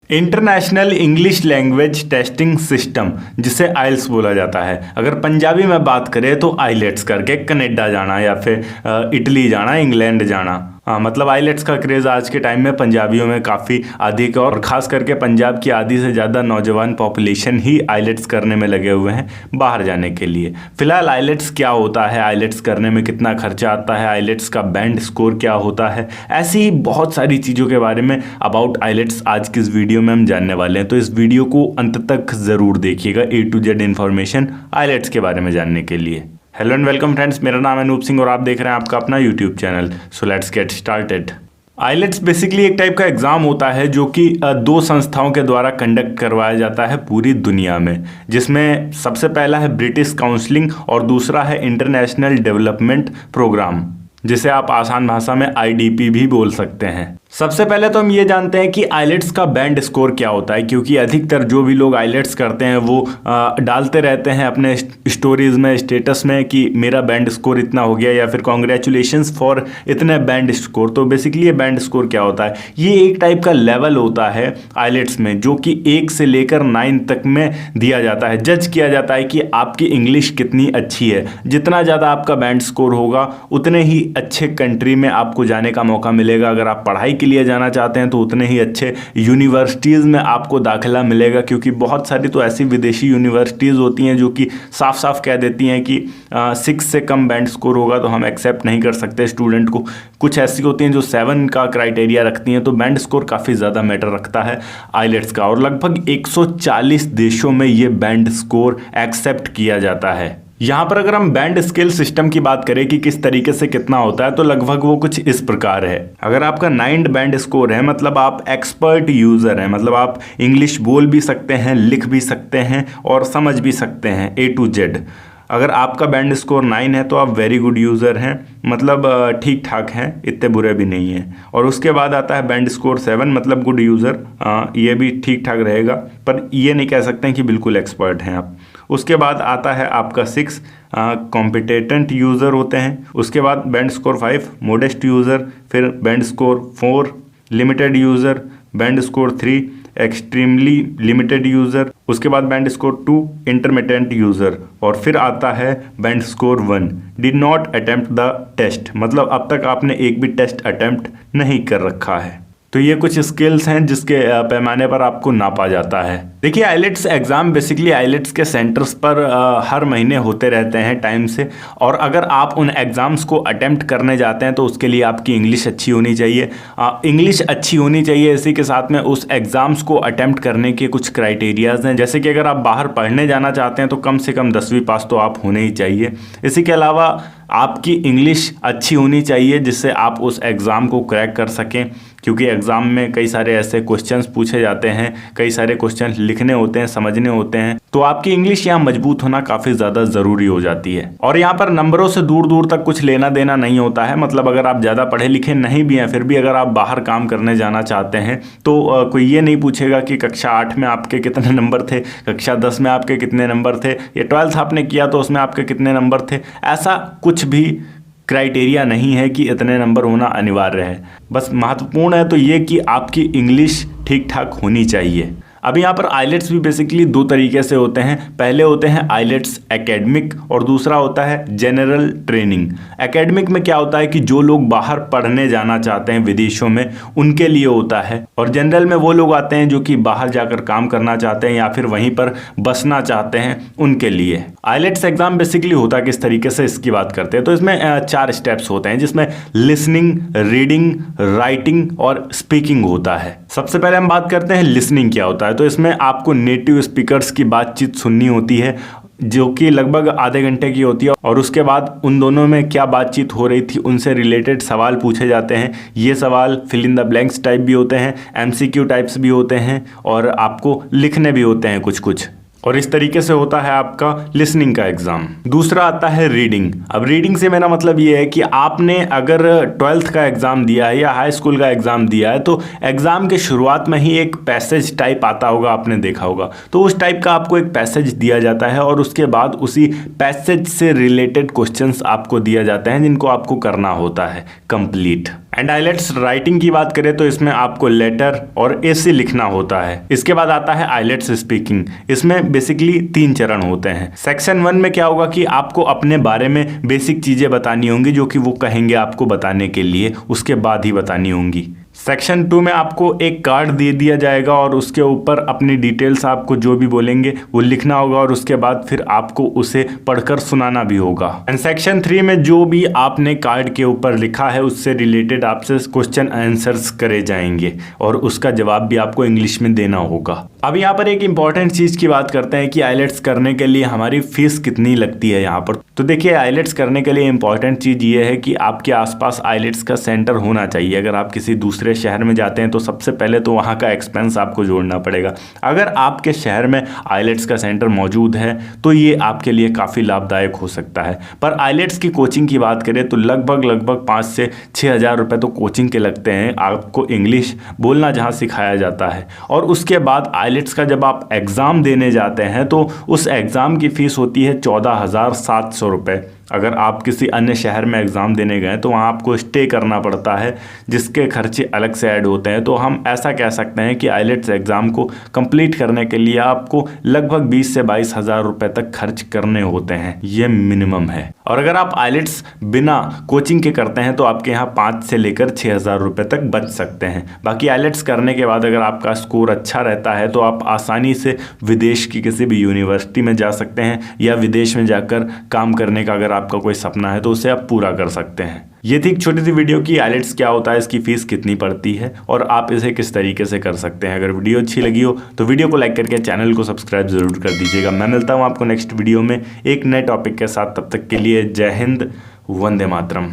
International English language testing system, जिसे आइल्स बोला जाता है। अगर पंजाबी में बात करें तो आइलेट्स करके कनाडा जाना या फिर इटली जाना, इंग्लैंड जाना। मतलब आइलेट्स का क्रेज़ आज के टाइम में पंजाबियों में काफ़ी अधिक है और ख़ास करके पंजाब की आधी से ज़्यादा नौजवान पॉपुलेशन ही आइलेट्स करने में लगे हुए हैं बाहर जाने के लिए। फिलहाल आइलेट्स क्या होता है, आइलेट्स करने में कितना खर्चा आता है, आइलेट्स का बैंड स्कोर क्या होता है, ऐसी ही बहुत सारी चीज़ों के बारे में अबाउट आइलेट्स आज की इस वीडियो में हम जानने वाले हैं। तो इस वीडियो को अंत तक ज़रूर देखिएगा, A to Z information IELTS के बारे में जानने के लिए। हेलो एंड वेलकम फ्रेंड्स, मेरा नाम है अनूप सिंह और आप देख रहे हैं आपका अपना YouTube channel. So let's get started. IELTS basically एक टाइप का एग्ज़ाम होता है जो कि दो संस्थाओं के द्वारा कंडक्ट करवाया जाता है पूरी दुनिया में, जिसमें सबसे पहला है ब्रिटिश काउंसलिंग और दूसरा है इंटरनेशनल डेवलपमेंट प्रोग्राम, जिसे आप आसान भाषा में IDP भी बोल सकते हैं। सबसे पहले तो हम ये जानते हैं कि आइलेट्स का बैंड स्कोर क्या होता है, क्योंकि अधिकतर जो भी लोग आइलेट्स करते हैं वो डालते रहते हैं अपने स्टोरीज में, स्टेटस में कि मेरा बैंड स्कोर इतना हो गया या फिर कॉन्ग्रेचुलेशंस फॉर इतने बैंड स्कोर। तो बेसिकली ये बैंड स्कोर क्या होता है, ये एक टाइप का लेवल होता है आइलेट्स में, जो कि 1 से लेकर 9 तक में दिया जाता है। जज किया जाता है कि आपकी इंग्लिश कितनी अच्छी है। जितना ज़्यादा आपका बैंड स्कोर होगा उतने ही अच्छे कंट्री में आपको जाने का मौका मिलेगा। अगर आप पढ़ाई के लिए जाना चाहते हैं तो उतने ही अच्छे यूनिवर्सिटीज़ में आपको दाखिला मिलेगा, क्योंकि बहुत सारी तो ऐसी विदेशी यूनिवर्सिटीज़ होती हैं जो कि साफ साफ कह देती हैं कि 6 से कम बैंड स्कोर होगा तो हम एक्सेप्ट नहीं कर सकते स्टूडेंट को। कुछ ऐसी होती हैं जो 7 का क्राइटेरिया रखती हैं। तो बैंड स्कोर काफ़ी ज़्यादा मैटर रखता है आइलेट्स का, और लगभग 140 देशों में ये बैंड स्कोर एक्सेप्ट किया जाता है। यहाँ पर अगर हम बैंड स्केल सिस्टम की बात करें कि किस तरीके से कितना होता है, तो लगभग वो कुछ इस प्रकार है। अगर आपका 9 बैंड स्कोर है, मतलब आप एक्सपर्ट यूज़र हैं, मतलब आप इंग्लिश बोल भी सकते हैं, लिख भी सकते हैं और समझ भी सकते हैं A to Z। अगर आपका बैंड स्कोर 9 है तो आप वेरी गुड यूज़र हैं, मतलब ठीक ठाक हैं, इतने बुरे भी नहीं हैं। और उसके बाद आता है बैंड स्कोर 7, मतलब गुड यूज़र, ये भी ठीक ठाक रहेगा, पर ये नहीं कह सकते हैं कि बिल्कुल एक्सपर्ट हैं आप। उसके बाद आता है आपका 6, कॉम्पिटेंट यूज़र होते हैं। उसके बाद बैंड स्कोर 5, मोडेस्ट यूज़र। फिर band score 4, limited user. Band score 3, extremely limited user. उसके बाद बैंड स्कोर 2, इंटरमीडिएट यूज़र। और फिर आता है band score 1, did not attempt the test, मतलब अब तक आपने एक भी टेस्ट अटेम्प्ट नहीं कर रखा है। तो ये कुछ स्किल्स हैं जिसके पैमाने पर आपको नापा जाता है। देखिए, आइलेट्स एग्ज़ाम बेसिकली आइलेट्स के सेंटर्स पर हर महीने होते रहते हैं टाइम से, और अगर आप उन एग्ज़ाम्स को अटेम्प्ट करने जाते हैं तो उसके लिए आपकी इंग्लिश अच्छी होनी चाहिए। इंग्लिश अच्छी होनी चाहिए, इसी के साथ में उस एग्ज़ाम्स को अटेम्प्ट करने के कुछ क्राइटेरियाज़ हैं। जैसे कि अगर आप बाहर पढ़ने जाना चाहते हैं तो कम से कम 10वीं पास तो आप होने ही चाहिए। इसी के अलावा आपकी इंग्लिश अच्छी होनी चाहिए जिससे आप उस एग्ज़ाम को क्रैक कर सकें, क्योंकि एग्ज़ाम में कई सारे ऐसे क्वेश्चंस पूछे जाते हैं, कई सारे क्वेश्चन लिखने होते हैं, समझने होते हैं। तो आपकी इंग्लिश यहाँ मजबूत होना काफ़ी ज़्यादा ज़रूरी हो जाती है। और यहाँ पर नंबरों से दूर दूर तक कुछ लेना देना नहीं होता है। मतलब अगर आप ज़्यादा पढ़े लिखे नहीं भी हैं, फिर भी अगर आप बाहर काम करने जाना चाहते हैं तो कोई ये नहीं पूछेगा कि कक्षा 8 में आपके कितने नंबर थे, कक्षा 10 में आपके कितने नंबर थे, या 12th आपने किया तो उसमें आपके कितने नंबर थे। ऐसा कुछ भी क्राइटेरिया नहीं है कि इतने नंबर होना अनिवार्य है। बस महत्वपूर्ण है तो ये कि आपकी इंग्लिश ठीक ठाक होनी चाहिए। अब यहाँ पर आइलेट्स भी बेसिकली 2 तरीके से होते हैं। पहले होते हैं आइलेट्स एकेडमिक और दूसरा होता है जनरल ट्रेनिंग। एकेडमिक में क्या होता है कि जो लोग बाहर पढ़ने जाना चाहते हैं विदेशों में, उनके लिए होता है, और जनरल में वो लोग आते हैं जो कि बाहर जाकर काम करना चाहते हैं या फिर वहीं पर बसना चाहते हैं, उनके लिए। आइलेट्स एग्जाम बेसिकली होता किस तरीके से, इसकी बात करते हैं तो इसमें 4 स्टेप्स होते हैं, जिसमें लिसनिंग, रीडिंग, राइटिंग और स्पीकिंग होता है। सबसे पहले हम बात करते हैं लिसनिंग क्या होता है। तो इसमें आपको नेटिव स्पीकर्स की बातचीत सुननी होती है, जो कि लगभग आधे घंटे की होती है, और उसके बाद उन दोनों में क्या बातचीत हो रही थी उनसे रिलेटेड सवाल पूछे जाते हैं। ये सवाल fill in the blanks type भी होते हैं, MCQ टाइप्स भी होते हैं, और आपको लिखने भी होते हैं कुछ कुछ। और इस तरीके से होता है आपका लिसनिंग का एग्जाम। दूसरा आता है रीडिंग। अब रीडिंग से मेरा मतलब ये है कि आपने अगर 12th का एग्जाम दिया है या हाई स्कूल का एग्जाम दिया है तो एग्जाम के शुरुआत में ही एक पैसेज टाइप आता होगा, आपने देखा होगा। तो उस टाइप का आपको एक पैसेज दिया जाता है और उसके बाद उसी पैसेज से रिलेटेड क्वेश्चंस आपको दिया जाते हैं जिनको आपको करना होता है कंप्लीट। एंड आइलेट्स राइटिंग की बात करें तो इसमें आपको लेटर और एसी लिखना होता है। इसके बाद आता है आइलेट्स स्पीकिंग। इसमें बेसिकली 3 चरण होते हैं। सेक्शन 1 में क्या होगा कि आपको अपने बारे में बेसिक चीजें बतानी होंगी जो कि वो कहेंगे आपको बताने के लिए, उसके बाद ही बतानी होंगी। सेक्शन 2 में आपको एक कार्ड दे दिया जाएगा और उसके ऊपर अपनी डिटेल्स आपको जो भी बोलेंगे वो लिखना होगा और उसके बाद फिर आपको उसे पढ़कर सुनाना भी होगा। एंड सेक्शन 3 में जो भी आपने कार्ड के ऊपर लिखा है उससे रिलेटेड आपसे क्वेश्चन आंसर्स करे जाएंगे और उसका जवाब भी आपको इंग्लिश में देना होगा। अब यहाँ पर एक इंपॉर्टेंट चीज की बात करते हैं कि आइलेट्स करने के लिए हमारी फीस कितनी लगती है यहाँ पर। तो देखिए, आइलेट्स करने के लिए इंपॉर्टेंट चीज ये है कि आपके आसपास आइलेट्स का सेंटर होना चाहिए। अगर आप किसी दूसरे शहर में जाते हैं तो सबसे पहले तो वहाँ का एक्सपेंस आपको जोड़ना पड़ेगा। अगर आपके शहर में आइलेट्स का सेंटर मौजूद है तो ये आपके लिए काफ़ी लाभदायक हो सकता है। पर आइलेट्स की कोचिंग की बात करें तो लगभग 5 से 6 हज़ार रुपये तो कोचिंग के लगते हैं, आपको इंग्लिश बोलना जहाँ सिखाया जाता है। और उसके बाद आइलेट्स का जब आप एग्ज़ाम देने जाते हैं तो उस एग्ज़ाम की फ़ीस होती है 14,700 रुपये। अगर आप किसी अन्य शहर में एग्ज़ाम देने गए तो वहाँ आपको स्टे करना पड़ता है जिसके खर्चे अलग से ऐड होते हैं। तो हम ऐसा कह सकते हैं कि आइलेट्स एग्ज़ाम को कंप्लीट करने के लिए आपको लगभग 20 से 22 हज़ार रुपये तक खर्च करने होते हैं, ये मिनिमम है। और अगर आप आइलेट्स बिना कोचिंग के करते हैं तो आपके यहाँ 5 से लेकर 6 हज़ार रुपये तक बच सकते हैं। बाकी आइलेट्स करने के बाद अगर आपका स्कोर अच्छा रहता है तो आप आसानी से विदेश की किसी भी यूनिवर्सिटी में जा सकते हैं या विदेश में जाकर काम करने का अगर आपका कोई सपना है तो उसे आप पूरा कर सकते हैं। ये थी एक छोटी सी वीडियो की आइलेट्स क्या होता है, इसकी फीस कितनी पड़ती है और आप इसे किस तरीके से कर सकते हैं। अगर वीडियो अच्छी लगी हो तो वीडियो को लाइक करके चैनल को सब्सक्राइब जरूर कर दीजिएगा। मैं मिलता हूँ आपको नेक्स्ट वीडियो में एक नए टॉपिक के साथ। तब तक के लिए जय हिंद, वंदे मातरम।